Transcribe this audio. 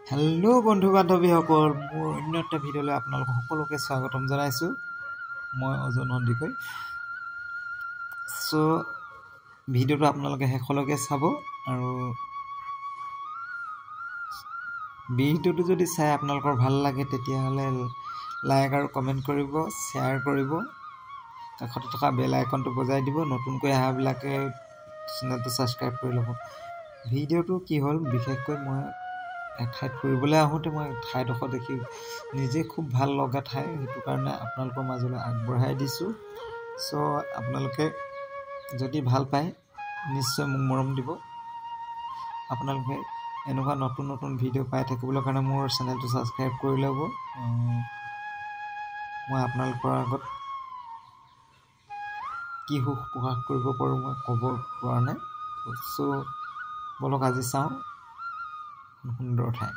hello बंधु बान्धवीসকল মোৰ অন্য এটা ভিডিঅ'লৈ আপোনালোক সকলোকে স্বাগতম জনাইছোঁ মই অজন হন্দিকৈ সো ভিডিঅ'টো আপোনালোকে শেষলৈকে চাব আৰু ভিডিঅ'টো যদি চাই আপোনালোকৰ ভাল লাগে তেতিয়াহ'লে লাইক আৰু কমেন্ট কৰিব শেয়াৰ কৰিব কাষত থকা বেল আইকনটো বজাই দিব নতুনকৈ আহাবিলাকে চেনেলটো সাবস্ক্ৰাইব কৰি ল'ব ভিডিঅ'টো কি হ'ল বিশেষকৈ মই ঠাইত ফুৰিবলৈ আহোঁতে মই ঠাইডোখৰ দেখি নিজে খুব ভাল লগা ঠাই সেইটো কাৰণে আপোনালোকৰ মাজলৈ আগবঢ়াই দিছোঁ সো আপোনালোকে যদি ভাল পায় নিশ্চয় মোক মৰম দিব আপোনালোকে এনেকুৱা নতুন নতুন ভিডিঅ' পাই থাকিবলৈ কাৰণে মোৰ চেনেলটো সাবস্ক্ৰাইব কৰি ল'ব মই আপোনালোকৰ আগত কি সুখ প্ৰকাশ কৰিব পাৰোঁ মই ক'ব পৰা নাই সো বলক আজি চাওঁ সুন্দৰ ঠাই